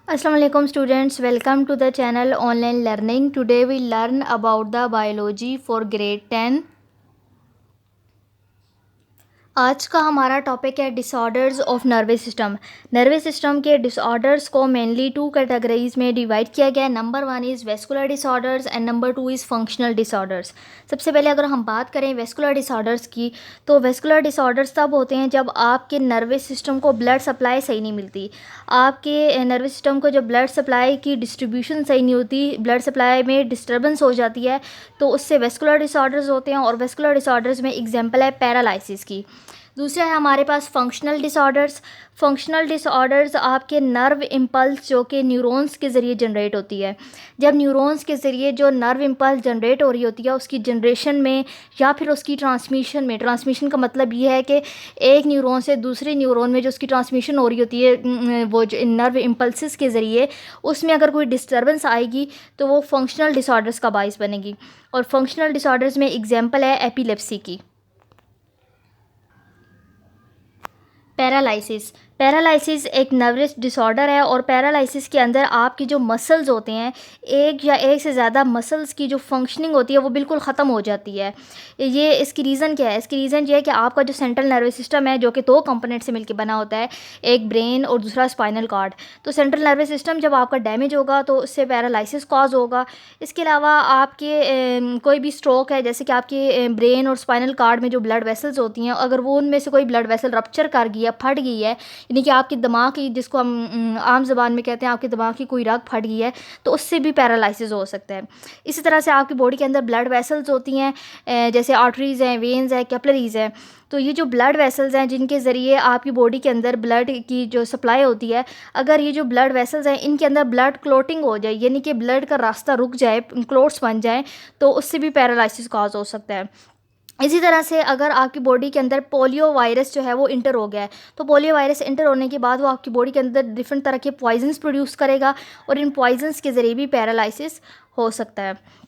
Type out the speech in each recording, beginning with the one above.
Assalamu alaikum students, welcome to the channel online learning. Today we learn about the biology for grade 10. आज का हमारा topic है disorders of nervous system. Nervous system के disorders को mainly two categories में divide किया गया है। Number 1 is vascular disorders and number 2 is functional disorders. सबसे पहले अगर हम बात करें वेस्कुलर डिसऑर्डर्स की, तो वेस्कुलर डिसऑर्डर्स तब होते हैं जब आपके नर्वस सिस्टम को ब्लड सप्लाई सही नहीं मिलती। आपके नर्वस सिस्टम को जब ब्लड सप्लाई की डिस्ट्रीब्यूशन सही नहीं होती, ब्लड सप्लाई में डिस्टर्बेंस हो जाती है, तो उससे वेस्कुलर डिसऑर्डर्स होते हैं। और वेस्कुलर डिसऑर्डर्स में एग्जांपल है पैरालिसिस की। दूसरा है हमारे पास फंक्शनल डिसऑर्डर्स। फंक्शनल डिसऑर्डर्स आपके नर्व इम्पल्स जो कि न्यूरॉन्स के ज़रिए जनरेट होती है। जब न्यूरॉन्स के ज़रिए जो नर्व इम्पल्स जनरेट हो रही होती है, उसकी जनरेशन में या फिर उसकी ट्रांसमिशन में, ट्रांसमिशन का मतलब ये है कि एक न्यूरॉन से दूसरे न्यूरॉन में जो उसकी ट्रांसमिशन हो रही होती है वो जो नर्व इम्पल्सिस के ज़रिए, उसमें अगर कोई डिस्टर्बेंस आएगी तो वो फंक्शनल डिसऑर्डर्स का बाइस बनेगी। और फंक्शनल डिसऑर्डर्स में एग्जाम्पल है एपिलेप्सी की। पैरालिसिस। पैरालिसिस एक नर्वस डिसऑर्डर है और पैरालिसिस के अंदर आपकी जो मसल्स होते हैं, एक या एक से ज़्यादा मसल्स की जो फंक्शनिंग होती है वो बिल्कुल ख़त्म हो जाती है। ये इसकी रीज़न क्या है? इसकी रीज़न ये है कि आपका जो सेंट्रल नर्वस सिस्टम है, जो कि दो कंपोनेंट से मिलकर बना होता है, एक ब्रेन और दूसरा स्पाइनल कॉर्ड। तो सेंट्रल नर्वस सिस्टम जब आपका डैमेज होगा तो उससे पैरालिसिस कॉज होगा। इसके अलावा आपके कोई भी स्ट्रोक है, जैसे कि आपके ब्रेन और स्पाइनल कॉर्ड में जो ब्लड वेसल्स होती हैं, अगर वो उनमें से कोई ब्लड वेसल रप्चर कर गई है, फट गई है, यानी कि आपके दिमाग की, जिसको हम आम ज़बान में कहते हैं, आपके दिमाग की कोई रग फट गई है, तो उससे भी पैरालिसिस हो सकता है। इसी तरह से आपकी बॉडी के अंदर ब्लड वेसल्स होती हैं, जैसे आर्टरीज़ हैं, वेन्स हैं, कैपिलरीज़ हैं। तो ये जो ब्लड वेसल्स हैं जिनके ज़रिए आपकी बॉडी के अंदर ब्लड की जो सप्लाई होती है, अगर ये जो ब्लड वेसल्स हैं इनके अंदर ब्लड क्लोटिंग हो जाए, यानी कि ब्लड का रास्ता रुक जाए, क्लोट्स बन जाए, तो उससे भी पैरालिसिस कॉज हो सकता है। इसी तरह से अगर आपकी बॉडी के अंदर पोलियो वायरस जो है वो इंटर हो गया है, तो पोलियो वायरस इंटर होने के बाद वो आपकी बॉडी के अंदर डिफरेंट तरह के पॉइजन्स प्रोड्यूस करेगा और इन पॉइजन्स के ज़रिए भी पैरालिसिस हो सकता है।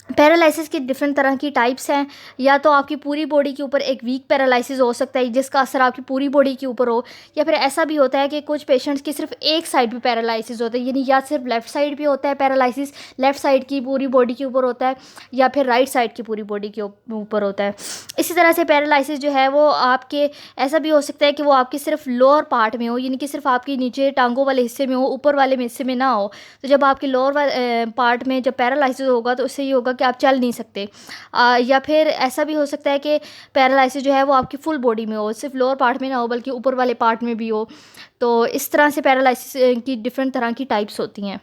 पैरालिसिस की डिफरेंट तरह की टाइप्स हैं। या तो आपकी पूरी बॉडी के ऊपर एक वीक पैरालिसिस हो सकता है जिसका असर आपकी पूरी बॉडी के ऊपर हो, या फिर ऐसा भी होता है कि कुछ पेशेंट्स की सिर्फ एक साइड पे पैरालिसिस होता है, यानी या सिर्फ लेफ़्ट साइड पे होता है पैरालिसिस, लेफ़्ट साइड की पूरी बॉडी के ऊपर होता है, या फिर राइट साइड की पूरी बॉडी के ऊपर होता है। इसी तरह से पैरालिसिस जो है वो आपके ऐसा भी हो सकता है कि वो आपके सिर्फ लोअर पार्ट में हो, यानी कि सिर्फ आपके नीचे टांगों वाले हिस्से में हो, ऊपर वाले हिस्से में ना हो। तो जब आपके लोअर पार्ट में जब पैरालिसिस होगा तो उससे ये होगा कि आप चल नहीं सकते। या फिर ऐसा भी हो सकता है कि पैरालिसिस जो है वो आपकी फुल बॉडी में हो, सिर्फ लोअर पार्ट में ना हो बल्कि ऊपर वाले पार्ट में भी हो। तो इस तरह से पैरालिसिस की डिफरेंट तरह की टाइप्स होती हैं।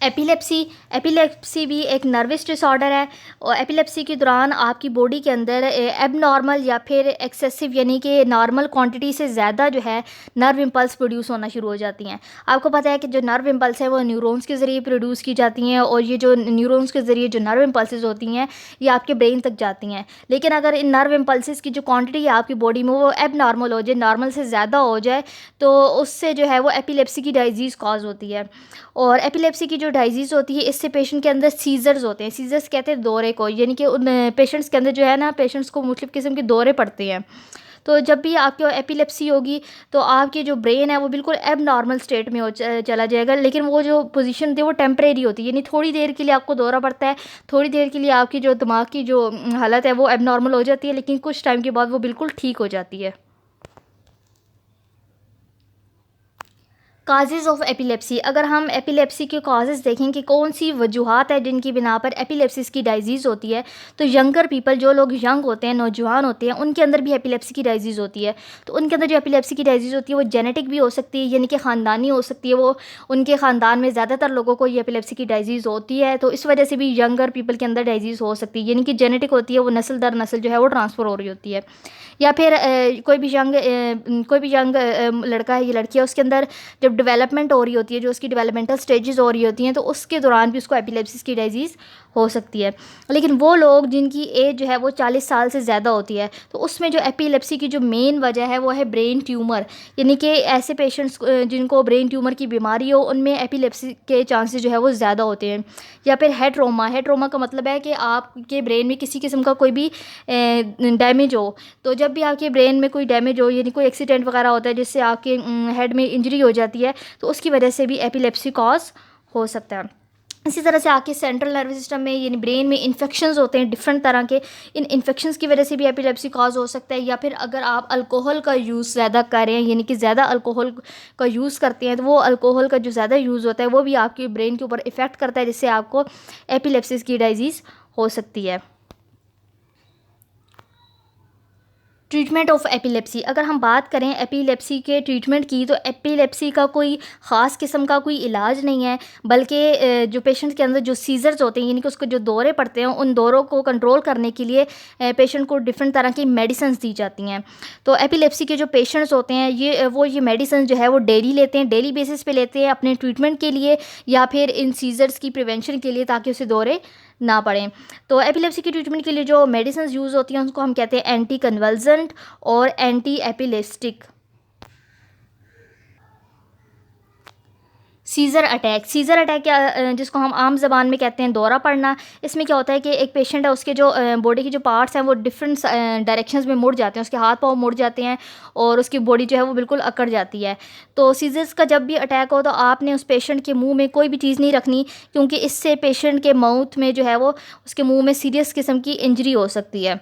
एपिलेप्सी। एपिलेप्सी भी एक नर्वस डिसऑर्डर है और एपिलेप्सी के दौरान आपकी बॉडी के अंदर एबनॉर्मल या फिर एक्सेसिव, यानी कि नॉर्मल क्वांटिटी से ज़्यादा जो है नर्व इम्पल्स प्रोड्यूस होना शुरू हो जाती हैं। आपको पता है कि जो नर्व इम्पल्स है वो न्यूरॉन्स के ज़रिए प्रोड्यूस की जाती हैं, और ये जो न्यूरॉन्स के ज़रिए जो नर्व इम्पल्सेस होती हैं ये आपके ब्रेन तक जाती हैं। लेकिन अगर इन नर्व इम्पल्सेस की जो क्वान्टिटी है आपकी बॉडी में वो एबनॉर्मल हो जाए, नॉर्मल से ज़्यादा हो जाए, तो उससे जो है वो एपिलेप्सी की डिजीज़ कॉज होती है। और एपिलेप्सी की जो डिजीज़ होती है इससे पेशेंट के अंदर सीजर्स होते हैं। सीजर्स कहते हैं दौरे को, यानी कि उन पेशेंट्स के अंदर जो है ना, पेशेंट्स को मुख्तलिफ़ किस्म के दौरे पड़ते हैं। तो जब भी आपको एपिलेप्सी होगी तो आपकी जो ब्रेन है वो बिल्कुल एब नॉर्मल स्टेट में चला जाएगा, लेकिन वो जो पोजीशन थी वो टेम्परेरी होती है, यानी थोड़ी देर के लिए आपको दौरा पड़ता है, थोड़ी देर के लिए आपकी जो दिमाग की जो हालत है वो एब नॉर्मल हो जाती है, लेकिन कुछ टाइम के बाद वो बिल्कुल ठीक हो जाती है। Causes of epilepsy. अगर हम एपिलेप्सी के काजेज़ देखें कि कौन सी वजूहात है जिनकी बिना पर एपिलेप्सिस की डिजीज़ होती है, तो यंगर पीपल, जो लोग यंग होते हैं, नौजवान होते हैं, उनके अंदर भी एपिलेप्सी की डिजीज़ होती है। तो उनके अंदर जो एपिलेप्सी की डिजीज़ होती है वो जेनेटिक भी हो सकती है, यानी कि ख़ानदानी हो सकती है। वो उनके ख़ानदान में ज़्यादातर लोगों को ये एपिलेप्सी की डिजीज़ होती है, तो इस वजह से भी यंगर पीपल के अंदर डिजीज़ हो सकती है, यानी कि जेनेटिक होती है, वो नस्ल दर नस्ल जो है वो ट्रांसफ़र हो रही होती है। या फिर कोई भी यंग लड़का है या लड़की है, उसके अंदर जब डेवलपमेंट हो रही होती है, जो उसकी डेवलपमेंटल स्टेजेस हो रही होती हैं, तो उसके दौरान भी उसको एपिलेप्सिस की डिजीज़ हो सकती है। लेकिन वो लोग जिनकी एज जो है वो 40 साल से ज़्यादा होती है, तो उसमें जो एपिलेप्सी की जो मेन वजह है वो है ब्रेन ट्यूमर, यानी कि ऐसे पेशेंट्स जिनको ब्रेन ट्यूमर की बीमारी हो उनमें एपिलेप्सी के चांसेस जो है वो ज़्यादा होते हैं। या फिर हेड ट्रॉमा, हेड ट्रॉमा का मतलब है कि आपके ब्रेन में किसी किस्म का कोई भी डैमेज हो। तो जब भी आपके ब्रेन में कोई डैमेज हो, यानी कोई एक्सीडेंट वगैरह होता है जिससे आपके हेड में इंजरी हो जाती है, तो उसकी वजह से भी एपिलेप्सी कॉज हो सकता है। इसी तरह से आपके सेंट्रल नर्वस सिस्टम में यानी ब्रेन में इन्फेक्शंस होते हैं डिफरेंट तरह के, इन इन्फेक्शंस की वजह से भी एपिलेप्सी कॉज हो सकता है। या फिर अगर आप अल्कोहल का यूज़ ज़्यादा करें, यानी कि ज़्यादा अल्कोहल का यूज़ करते हैं, तो वो अल्कोहल का जो ज़्यादा यूज़ होता है वो भी आपके ब्रेन के ऊपर इफ़ेक्ट करता है, जिससे आपको एपिलेप्सिस की डिजीज़ हो सकती है। ट्रीटमेंट ऑफ एपिलेप्सी, अगर हम बात करें एपिलेप्सी के ट्रीटमेंट की, तो एपिलेप्सी का कोई ख़ास किस्म का कोई इलाज नहीं है, बल्कि जो पेशेंट के अंदर जो सीजर्स होते हैं, यानी कि उसको जो दौरे पड़ते हैं, उन दौरों को कंट्रोल करने के लिए पेशेंट को डिफरेंट तरह की मेडिसिन दी जाती हैं। तो एपिलेप्सी के जो पेशेंट्स होते हैं ये मेडिसिन जो है वो डेली लेते हैं, डेली बेसिस पे लेते हैं अपने ट्रीटमेंट के लिए या फिर इन सीजर्स की प्रिवेंशन के लिए, ताकि उसे दौरे ना पड़ें। तो एपिलेप्सी की ट्रीटमेंट के लिए जो मेडिसिन यूज़ होती हैं उनको हम कहते हैं एंटी कन्वल्जेंट और एंटी एपिलेप्टिक। सीज़र अटैक क्या, जिसको हम आम ज़बान में कहते हैं दौरा पड़ना। इसमें क्या होता है कि एक पेशेंट है, उसके जो बॉडी के जो पार्ट्स हैं वो डिफरेंट डायरेक्शंस में मुड़ जाते हैं, उसके हाथ पाँव मुड़ जाते हैं और उसकी बॉडी जो है वो बिल्कुल अकड़ जाती है। तो सीज़र्स का जब भी अटैक हो तो आपने उस पेशेंट के मुंह में कोई भी चीज़ नहीं रखनी, क्योंकि इससे पेशेंट के माउथ में जो है वो उसके मुंह में सीरियस किस्म की इंजरी हो सकती है।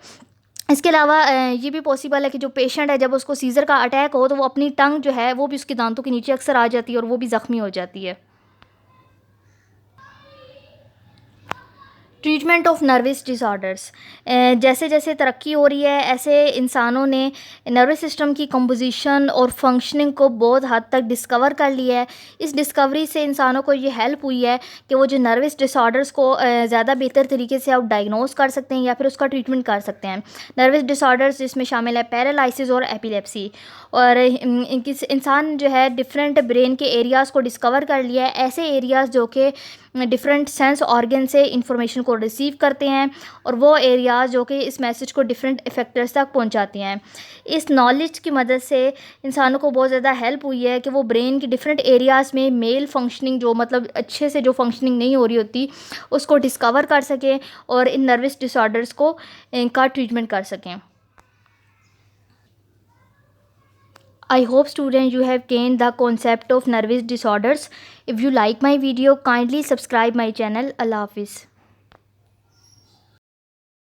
इसके अलावा ये भी पॉसिबल है कि जो पेशेंट है, जब उसको सीज़र का अटैक हो तो वो अपनी टंग जो है वो भी उसके दांतों के नीचे अक्सर आ जाती है और वो भी ज़ख्मी हो जाती है। ट्रीटमेंट ऑफ नर्वस डिसऑर्डर्स, जैसे जैसे तरक्की हो रही है ऐसे इंसानों ने नर्वस सिस्टम की कंपोजिशन और फंक्शनिंग को बहुत हद तक डिस्कवर कर लिया है। इस डिस्कवरी से इंसानों को ये हेल्प हुई है कि वो जो नर्वस डिसऑर्डर्स को ज़्यादा बेहतर तरीके से आप डायग्नोस कर सकते हैं या फिर उसका ट्रीटमेंट कर सकते हैं। नर्वस डिसऑर्डर्स जिसमें शामिल है पैरालिसिस और एपिलेप्सी। और इंसान जो है डिफरेंट ब्रेन के एरियाज़ को डिस्कवर कर लिया है, ऐसे एरियाज़ जो कि डिफरेंट सेंस ऑर्गन से इंफॉर्मेशन को रिसीव करते हैं, और वो एरियाज़ जो कि इस मैसेज को डिफरेंट इफेक्टर्स तक पहुंचाती हैं। इस नॉलेज की मदद से इंसानों को बहुत ज़्यादा हेल्प हुई है कि वो ब्रेन के डिफरेंट एरियाज़ में मेल फंक्शनिंग, जो मतलब अच्छे से जो फंक्शनिंग नहीं हो रही होती, उसको डिस्कवर कर सकें और इन नर्वस डिसऑर्डर्स को इनका ट्रीटमेंट कर सकें। I hope students you have gained the concept of nervous disorders. If you like my video, kindly subscribe my channel. Allah Hafiz.